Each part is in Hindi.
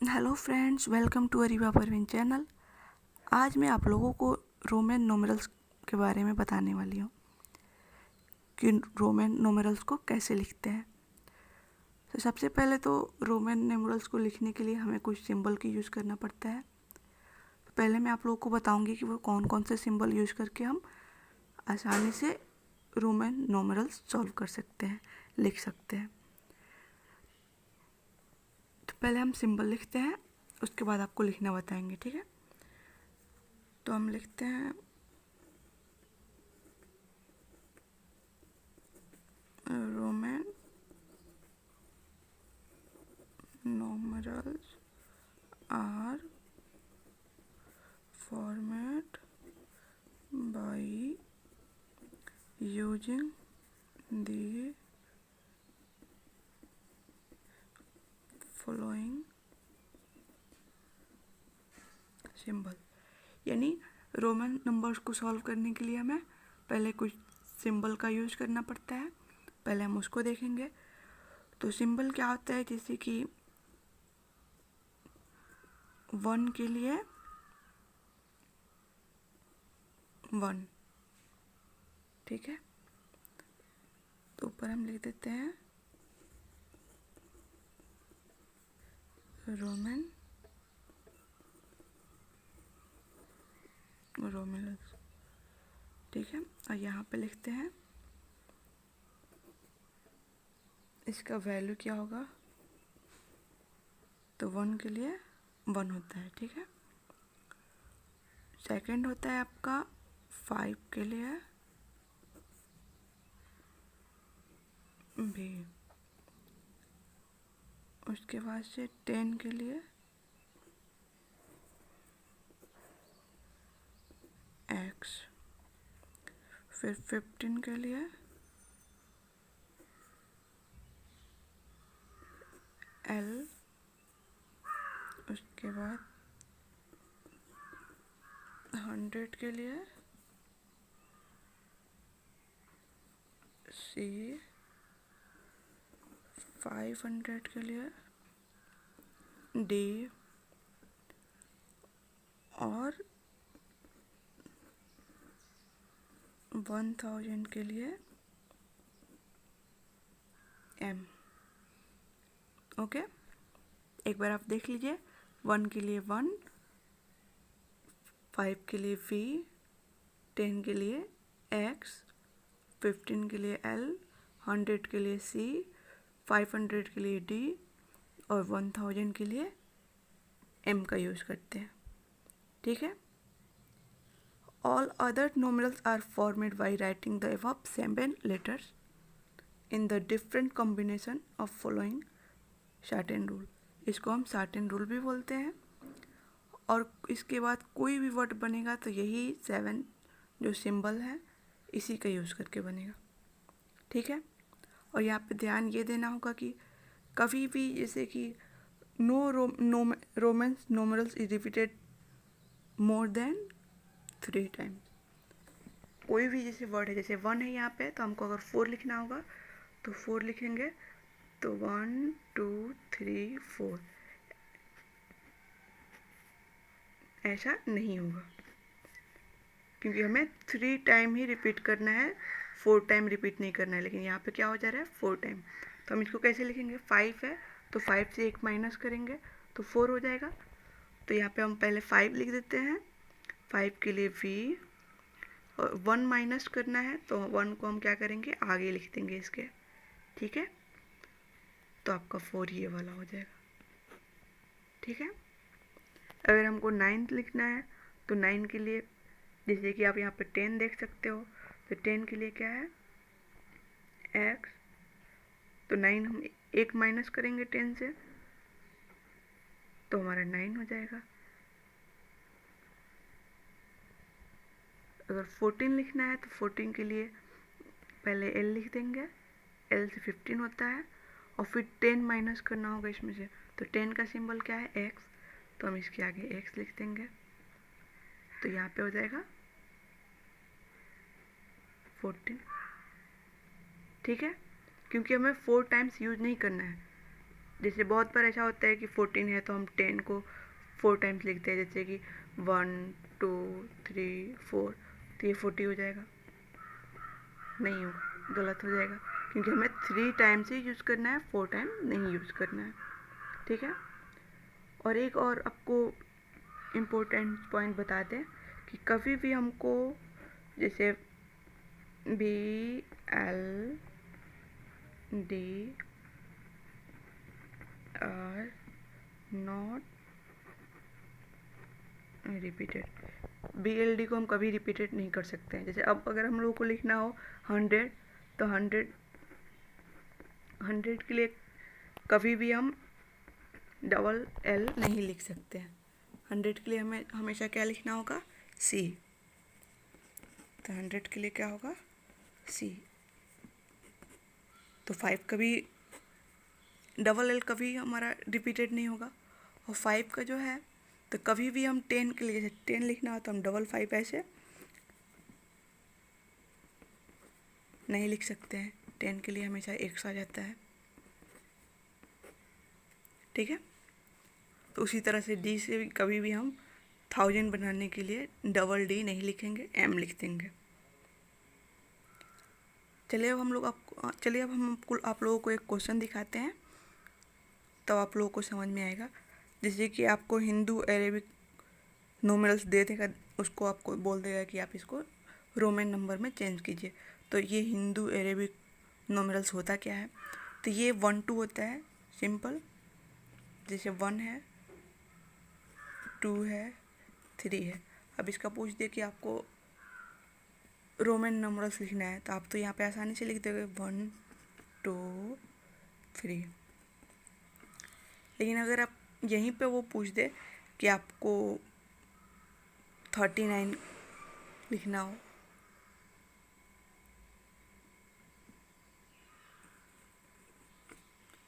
Hello friends, welcome to Ariba Parveen channel. आज मैं आप लोगों को रोमन न्यूमेरल्स के बारे में बताने वाली हूँ कि रोमन न्यूमेरल्स को कैसे लिखते हैं। तो सबसे पहले तो रोमन न्यूमेरल्स को लिखने के लिए हमें कुछ सिंबल की यूज़ करना पड़ता है। तो पहले मैं आप लोगों को बताऊंगी कि वो कौन कौन से सिंबल यूज़ करके हम आसानी से रोमन न्यूमेरल्स सॉल्व कर सकते हैं, लिख सकते हैं। तो पहले हम सिंबल लिखते हैं, उसके बाद आपको लिखना बताएंगे, ठीक है। तो हम लिखते हैं Roman numerals are formatted by using the following symbol। यानी रोमन नंबर्स को सॉल्व करने के लिए हमें पहले कुछ सिंबल का यूज़ करना पड़ता है। पहले हम उसको देखेंगे। तो सिंबल क्या होता है, जैसे कि 1 के लिए 1, ठीक है। तो ऊपर हम लिख देते हैं रोमन रोमिनल्स, ठीक है। और यहाँ पे लिखते हैं इसका वैल्यू क्या होगा। तो 1 के लिए 1 होता है, ठीक है। सेकंड होता है आपका 5 के लिए भी, उसके बाद से 10 के लिए x, फिर 15 के लिए l, उसके बाद 100 के लिए c, 500 के लिए d और 1000 के लिए m। ओके, एक बार आप देख लीजिए। 1 के लिए 1, 5 के लिए v, 10 के लिए x, 15 के लिए l, 100 के लिए c, 500 के लिए d और 1000 के लिए m का यूज़ करते हैं, ठीक है। All other numerals are formed by writing the above 7 letters in the different combination of following shorten rule. इसको हम शॉर्टेन रूल भी बोलते हैं। और इसके बाद कोई भी वर्ड बनेगा तो यही 7 जो सिंबल है इसी का यूज़ करके बनेगा, ठीक है। और यहाँ पे ध्यान ये देना होगा कि कभी भी जैसे कि Roman numerals is repeated more than 3 times. कोई भी जैसे वर्ड है, जैसे 1 है यहाँ पे, तो हमको अगर 4 लिखना होगा तो 4 लिखेंगे। तो 1 2 3 4 ऐसा नहीं होगा, क्योंकि हमें 3 टाइम ही रिपीट करना है, 4 टाइम रिपीट नहीं करना है। लेकिन यहाँ पे क्या हो जा रहा है, 4 टाइम। तो हम इसको कैसे लिखेंगे, 5 है तो 5 से 1 माइनस करेंगे तो 4 हो जाएगा। तो यहाँ पे हम पहले 5 लिख देते हैं, 5 के लिए v, और 1 माइनस करना है तो 1 को हम क्या करेंगे, आगे लिख देंगे इसके, ठीक है। तो आपका 4 ये वाला हो जाएगा, ठीक है। अगर हमको 9 लिखना है तो 9 के लिए, जैसे कि आप यहाँ पे 10 देख सकते हो, तो 10 के लिए क्या है, x। तो 9 हम 1 माइनस करेंगे 10 से तो हमारा 9 हो जाएगा। अगर 14 लिखना है तो 14 के लिए पहले l लिख देंगे, l से 15 होता है, और फिर 10 माइनस करना होगा इसमें से। तो 10 का सिंबल क्या है, x, तो हम इसके आगे x लिख देंगे। तो यहाँ पे हो जाएगा 14, ठीक है। क्योंकि हमें 4 टाइम्स यूज नहीं करना है, जैसे बहुत बार ऐसा होता है कि 14 है तो हम 10 को 4 टाइम्स लिखते हैं, जैसे कि 1 2 3 4, तो ये 40 हो जाएगा? नहीं होगा, गलत हो जाएगा, क्योंकि हमें 3 टाइम्स ही यूज़ करना है, 4 टाइम नहीं यूज़ करना है। ठीक है। और एक और आपको इम्पोर्टेंट पॉइंट बताते हैं कि कभी भी हमको जैसे BLD are not repeated, BLD को हम कभी रिपीटेड नहीं कर सकते हैं। जैसे अब अगर हम लोगों को लिखना हो 100, तो 100 के लिए कभी भी हम डबल L नहीं लिख सकते हैं। 100 के लिए हमें हमेशा क्या लिखना होगा? C। तो 100 के लिए क्या होगा? C। तो 5 कभी डबल L कभी हमारा रिपीटेड नहीं होगा। और 5 का जो है तो कभी भी हम 10 के लिए, जैसे 10 लिखना हो तो हम डबल 5 ऐसे नहीं लिख सकते हैं। 10 के लिए हमेशा एक्स आ जाता है। ठीक है। तो उसी तरह से D से कभी भी हम 1000 बनाने के लिए डबल D नहीं लिखेंगे, M लिख देंगे। चलिए अब हम आप लोगों को एक क्वेश्चन दिखाते हैं, तब आप लोगों को समझ में आएगा। जैसे कि आपको हिंदू अरेबिक नोमरल्स दे देगा, उसको आपको बोल देगा कि आप इसको रोमन नंबर में चेंज कीजिए। तो ये हिंदू अरेबिक नोमरल्स होता क्या है? तो ये 1 2 होता है, सिंपल। जैसे 1 है, 2 है, 3 है। अब इसका पूछ दे कि आपको रोमन नंबर्स लिखना है, तो आप तो यहाँ पे आसानी से लिख दोगे 1 2 3। लेकिन अगर आप यहीं पे वो पूछ दे कि आपको 39 लिखना हो,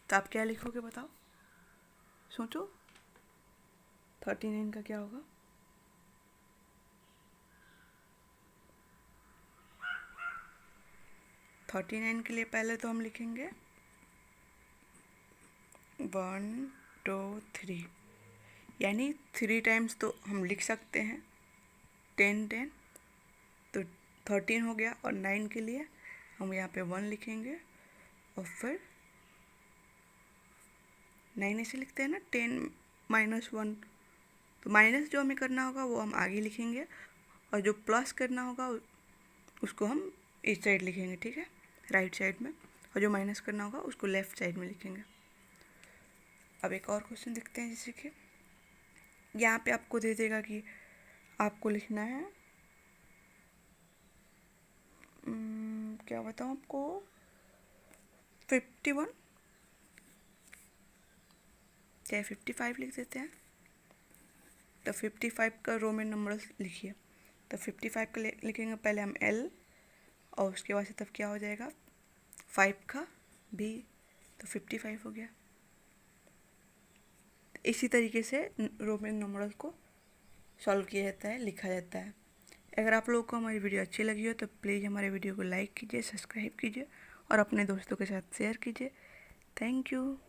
तो आप क्या लिखोगे? बताओ, सोचो। 39 का क्या होगा? थर्टी 39 के लिए पहले तो हम लिखेंगे 1 2 3, यानी 3 टाइम्स तो हम लिख सकते हैं 10 10, तो 13 हो गया। और 9 के लिए हम यहाँ पे 1 लिखेंगे, और फिर 9 ऐसे लिखते हैं ना, 10 -1, तो माइनस जो हमें करना होगा वो हम आगे लिखेंगे, और जो प्लस करना होगा उसको हम इस साइड लिखेंगे। ठीक है, राइट साइड में। और जो माइनस करना होगा उसको लेफ़्ट साइड में लिखेंगे। अब एक और क्वेश्चन देखते हैं। जैसे कि यहाँ पे आपको दे देगा कि आपको लिखना है क्या बताऊँ आपको, 51 चाहे 55 लिख देते हैं। तो 55 का रोमन नंबर लिखिए। तो 55 का लिखेंगे पहले हम L, और उसके बाद से तब क्या हो जाएगा 5 का B, तो 55 हो गया। इसी तरीके से रोमन नंबर्स को सॉल्व किया जाता है, लिखा जाता है। अगर आप लोगों को हमारी वीडियो अच्छी लगी हो तो प्लीज़ हमारे वीडियो को लाइक कीजिए, सब्सक्राइब कीजिए और अपने दोस्तों के साथ शेयर कीजिए। Thank you.